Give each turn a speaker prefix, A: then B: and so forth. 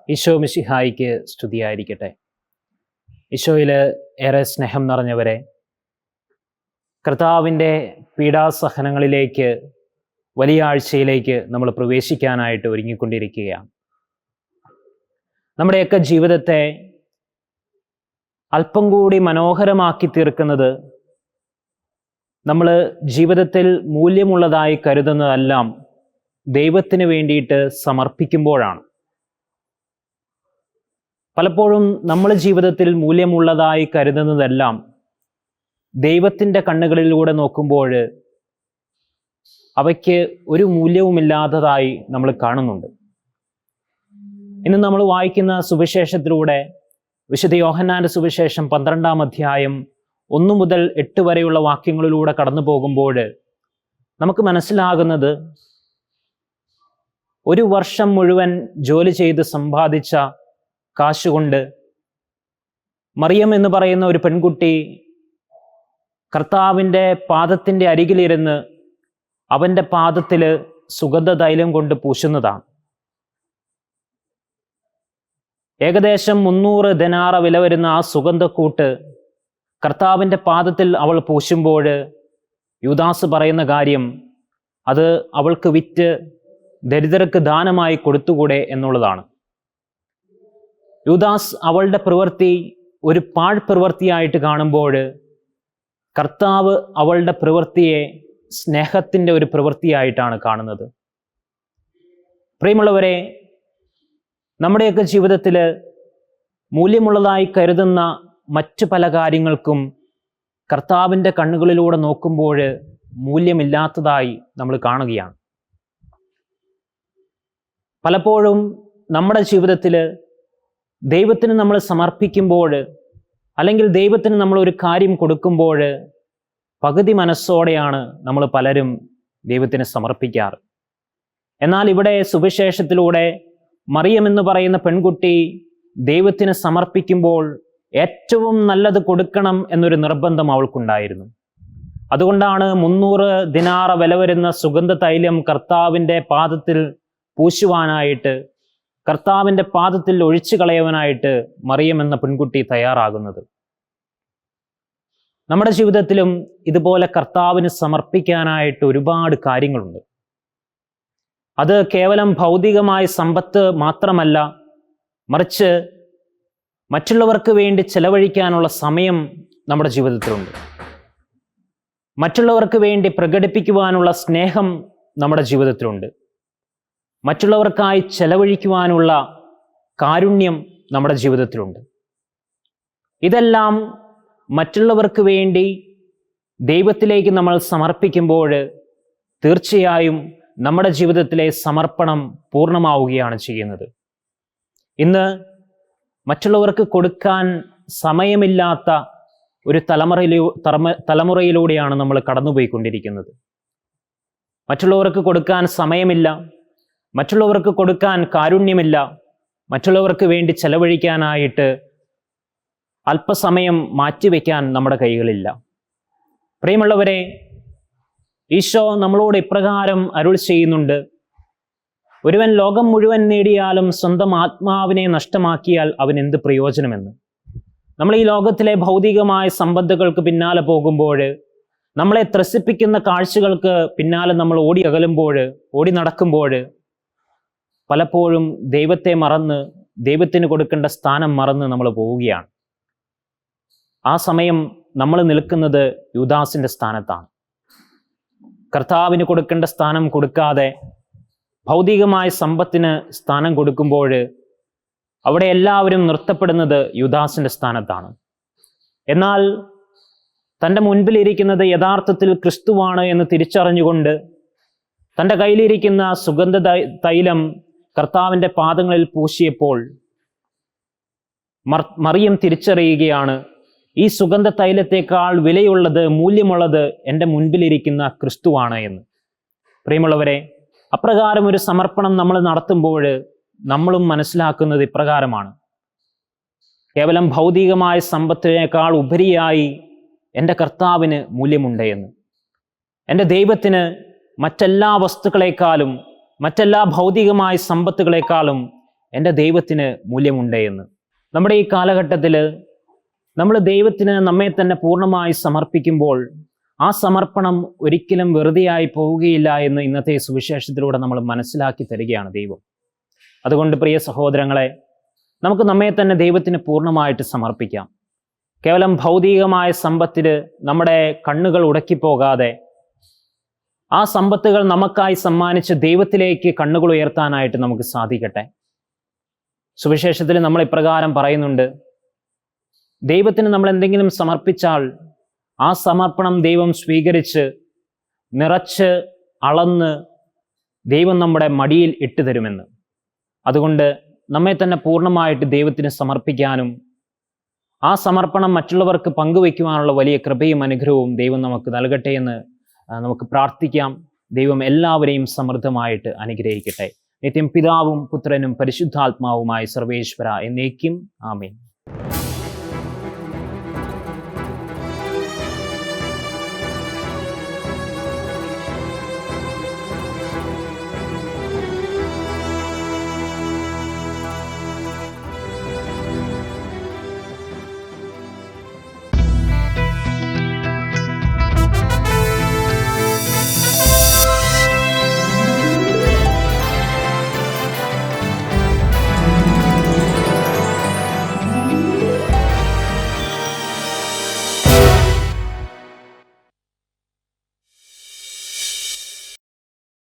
A: ഈശോ മിശിഹായിക്ക് സ്തുതിയായിരിക്കട്ടെ. ഈശോയിൽ ഏറെ സ്നേഹം നിറഞ്ഞവരെ, കർത്താവിൻ്റെ പീഡാസഹനങ്ങളിലേക്ക്, വലിയ ആഴ്ചയിലേക്ക് നമ്മൾ പ്രവേശിക്കാനായിട്ട് ഒരുങ്ങിക്കൊണ്ടിരിക്കുകയാണ്. നമ്മുടെയൊക്കെ ജീവിതത്തെ അല്പം കൂടി മനോഹരമാക്കി തീർക്കുന്നത് നമ്മൾ ജീവിതത്തിൽ മൂല്യമുള്ളതായി കരുതുന്നതെല്ലാം ദൈവത്തിന് വേണ്ടിയിട്ട് സമർപ്പിക്കുമ്പോഴാണ്. പലപ്പോഴും നമ്മൾ ജീവിതത്തിൽ മൂല്യമുള്ളതായി കരുതുന്നതെല്ലാം ദൈവത്തിൻ്റെ കണ്ണുകളിലൂടെ നോക്കുമ്പോൾ അവയ്ക്ക് ഒരു മൂല്യവുമില്ലാത്തതായി നമ്മൾ കാണുന്നുണ്ട്. ഇന്ന് നമ്മൾ വായിക്കുന്ന സുവിശേഷത്തിലൂടെ വിശുദ്ധ യോഹന്നാന്റെ സുവിശേഷം 12-ാം അധ്യായം 1 മുതൽ 8 വരെയുള്ള വാക്യങ്ങളിലൂടെ കടന്നു പോകുമ്പോൾ നമുക്ക് മനസ്സിലാകുന്നത്, ഒരു വർഷം മുഴുവൻ ജോലി ചെയ്ത് സമ്പാദിച്ച കാശുകൊണ്ട് മറിയം എന്ന് പറയുന്ന ഒരു പെൺകുട്ടി കർത്താവിൻ്റെ പാദത്തിൻ്റെ അരികിലിരുന്ന് അവൻ്റെ പാദത്തിൽ സുഗന്ധ തൈലം കൊണ്ട് പൂശുന്നതാണ്. ഏകദേശം 300 ദിനാറ വില വരുന്ന ആ സുഗന്ധക്കൂട്ട് കർത്താവിൻ്റെ പാദത്തിൽ അവൾ പൂശുമ്പോൾ യൂദാസ് പറയുന്ന കാര്യം, അത് അവൾക്ക് വിറ്റ് ദരിദ്രർക്ക് ദാനമായി കൊടുത്തുകൂടെ എന്നുള്ളതാണ്. യൂദാസ് അവളുടെ പ്രവൃത്തി ഒരു പാഴ്പ്രവൃത്തിയായിട്ട് കാണുമ്പോൾ കർത്താവ് അവളുടെ പ്രവൃത്തിയെ സ്നേഹത്തിൻ്റെ ഒരു പ്രവൃത്തിയായിട്ടാണ് കാണുന്നത്. പ്രിയമുള്ളവരെ, നമ്മുടെയൊക്കെ ജീവിതത്തിൽ മൂല്യമുള്ളതായി കരുതുന്ന മറ്റു പല കാര്യങ്ങൾക്കും കർത്താവിൻ്റെ കണ്ണുകളിലൂടെ നോക്കുമ്പോൾ മൂല്യമില്ലാത്തതായി നമ്മൾ കാണുകയാണ്. പലപ്പോഴും നമ്മുടെ ജീവിതത്തിൽ ദൈവത്തിന് നമ്മൾ സമർപ്പിക്കുമ്പോൾ, അല്ലെങ്കിൽ ദൈവത്തിന് നമ്മൾ ഒരു കാര്യം കൊടുക്കുമ്പോൾ പകുതി മനസ്സോടെയാണ് നമ്മൾ പലരും ദൈവത്തിന് സമർപ്പിക്കാറ്. എന്നാൽ ഇവിടെ സുവിശേഷത്തിലൂടെ മറിയം എന്ന് പറയുന്ന പെൺകുട്ടി ദൈവത്തിന് സമർപ്പിക്കുമ്പോൾ ഏറ്റവും നല്ലത് കൊടുക്കണം എന്നൊരു നിർബന്ധം അവൾക്കുണ്ടായിരുന്നു. അതുകൊണ്ടാണ് 300 ദിനാറ വില വരുന്ന സുഗന്ധ തൈലം കർത്താവിൻ്റെ പാദത്തിൽ പൂശുവാനായിട്ട്, കർത്താവിൻ്റെ പാദത്തിൽ ഒഴിച്ചു കളയുവാനായിട്ട് മറിയം എന്ന പെൺകുട്ടി തയ്യാറാകുന്നത്. നമ്മുടെ ജീവിതത്തിലും ഇതുപോലെ കർത്താവിന് സമർപ്പിക്കാനായിട്ട് ഒരുപാട് കാര്യങ്ങളുണ്ട്. അത് കേവലം ഭൗതികമായ സമ്പത്ത് മാത്രമല്ല, മറിച്ച് മറ്റുള്ളവർക്ക് വേണ്ടി ചെലവഴിക്കാനുള്ള സമയം നമ്മുടെ ജീവിതത്തിലുണ്ട്. മറ്റുള്ളവർക്ക് വേണ്ടി പ്രകടിപ്പിക്കുവാനുള്ള സ്നേഹം നമ്മുടെ ജീവിതത്തിലുണ്ട്. മറ്റുള്ളവർക്കായി ചെലവഴിക്കുവാനുള്ള കാരുണ്യം നമ്മുടെ ജീവിതത്തിലുണ്ട്. ഇതെല്ലാം മറ്റുള്ളവർക്ക് വേണ്ടി ദൈവത്തിലേക്ക് നമ്മൾ സമർപ്പിക്കുമ്പോൾ തീർച്ചയായും നമ്മുടെ ജീവിതത്തിലെ സമർപ്പണം പൂർണ്ണമാവുകയാണ് ചെയ്യുന്നത്. ഇന്ന് മറ്റുള്ളവർക്ക് കൊടുക്കാൻ സമയമില്ലാത്ത ഒരു തലമുറയിലൂടെയാണ് നമ്മൾ കടന്നുപോയിക്കൊണ്ടിരിക്കുന്നത്. മറ്റുള്ളവർക്ക് കൊടുക്കാൻ സമയമില്ല, മറ്റുള്ളവർക്ക് കൊടുക്കാൻ കാരുണ്യമില്ല, മറ്റുള്ളവർക്ക് വേണ്ടി ചെലവഴിക്കാനായിട്ട് അല്പസമയം മാറ്റിവെക്കാൻ നമ്മുടെ കൈകളില്ല. പ്രിയമുള്ളവരെ, ഈശോ നമ്മളോട് ഇപ്രകാരം അരുൾ ചെയ്യുന്നുണ്ട്: ഒരുവൻ ലോകം മുഴുവൻ നേടിയാലും സ്വന്തം ആത്മാവിനെ നഷ്ടമാക്കിയാൽ അവൻ എന്ത് പ്രയോജനമെന്ന്. നമ്മൾ ഈ ലോകത്തിലെ ഭൗതികമായ സമ്പത്തുകൾക്ക് പിന്നാലെ പോകുമ്പോൾ, നമ്മളെ ത്രസിപ്പിക്കുന്ന കാഴ്ചകൾക്ക് പിന്നാലെ നമ്മൾ ഓടി നടക്കുമ്പോൾ പലപ്പോഴും ദൈവത്തെ മറന്ന്, ദൈവത്തിന് കൊടുക്കേണ്ട സ്ഥാനം മറന്ന് നമ്മൾ പോവുകയാണ്. ആ സമയം നമ്മൾ നിൽക്കുന്നത് യൂദാസിൻ്റെ സ്ഥാനത്താണ്. കർത്താവിന് കൊടുക്കേണ്ട സ്ഥാനം കൊടുക്കാതെ ഭൗതികമായ സമ്പത്തിന് സ്ഥാനം കൊടുക്കുമ്പോൾ അവിടെ എല്ലാവരും നിർത്തപ്പെടുന്നത് യൂദാസിൻ്റെ സ്ഥാനത്താണ്. എന്നാൽ തൻ്റെ മുൻപിലിരിക്കുന്നത് യഥാർത്ഥത്തിൽ ക്രിസ്തുവാണ് എന്ന് തിരിച്ചറിഞ്ഞുകൊണ്ട് തൻ്റെ കയ്യിലിരിക്കുന്ന സുഗന്ധ തൈലം കർത്താവിൻ്റെ പാദങ്ങളിൽ പൂശിയപ്പോൾ മറിയം തിരിച്ചറിയുകയാണ്, ഈ സുഗന്ധ തൈലത്തേക്കാൾ വിലയുള്ളത്, മൂല്യമുള്ളത് എൻ്റെ മുൻപിലിരിക്കുന്ന ക്രിസ്തുവാണ് എന്ന്. പ്രിയമുള്ളവരെ, അപ്രകാരം ഒരു സമർപ്പണം നമ്മൾ നടത്തുമ്പോൾ നമ്മളും മനസ്സിലാക്കുന്നത് ഇപ്രകാരമാണ്: കേവലം ഭൗതികമായ സമ്പത്തിനേക്കാൾ ഉപരിയായി എൻ്റെ കർത്താവിന് മൂല്യമുണ്ട് എന്ന്. എൻ്റെ ദൈവത്തിന് മറ്റെല്ലാ വസ്തുക്കളെക്കാളും, മറ്റെല്ലാ ഭൗതികമായ സമ്പത്തുകളെക്കാളും എൻ്റെ ദൈവത്തിന് മൂല്യമുണ്ട് എന്ന്. നമ്മുടെ ഈ കാലഘട്ടത്തിൽ നമ്മൾ ദൈവത്തിന് നമ്മെ തന്നെ പൂർണ്ണമായി സമർപ്പിക്കുമ്പോൾ ആ സമർപ്പണം ഒരിക്കലും വെറുതെയായി പോവുകയില്ല എന്ന് ഇന്നത്തെ സുവിശേഷത്തിലൂടെ നമ്മൾ മനസ്സിലാക്കി തരികയാണ് ദൈവം. അതുകൊണ്ട് പ്രിയ സഹോദരങ്ങളെ, നമുക്ക് നമ്മെ തന്നെ ദൈവത്തിന് പൂർണ്ണമായിട്ട് സമർപ്പിക്കാം. കേവലം ഭൗതികമായ സമ്പത്തിൽ നമ്മുടെ കണ്ണുകൾ ഉടക്കിപ്പോകാതെ ആ സമ്പത്തുകൾ നമുക്കായി സമ്മാനിച്ച് ദൈവത്തിലേക്ക് കണ്ണുകൾ ഉയർത്താനായിട്ട് നമുക്ക് സാധിക്കട്ടെ. സുവിശേഷത്തിൽ നമ്മൾ ഇപ്രകാരം പറയുന്നുണ്ട്, ദൈവത്തിന് നമ്മൾ എന്തെങ്കിലും സമർപ്പിച്ചാൽ ആ സമർപ്പണം ദൈവം സ്വീകരിച്ച് നിറച്ച് അളന്ന് ദൈവം നമ്മുടെ മടിയിൽ ഇട്ടു തരുമെന്ന്. അതുകൊണ്ട് നമ്മെ തന്നെ പൂർണ്ണമായിട്ട് ദൈവത്തിന് സമർപ്പിക്കാനും ആ സമർപ്പണം മറ്റുള്ളവർക്ക് പങ്കുവയ്ക്കുവാനുള്ള വലിയ കൃപയും അനുഗ്രഹവും ദൈവം നമുക്ക് നൽകട്ടെ എന്ന് നമുക്ക് പ്രാർത്ഥിക്കാം. ദൈവം എല്ലാവരെയും സമൃദ്ധമായിട്ട് അനുഗ്രഹിക്കട്ടെ. നിത്യം പിതാവും പുത്രനും പരിശുദ്ധാത്മാവുമായി സർവേശ്വര എന്നേക്കും. ആമേൻ.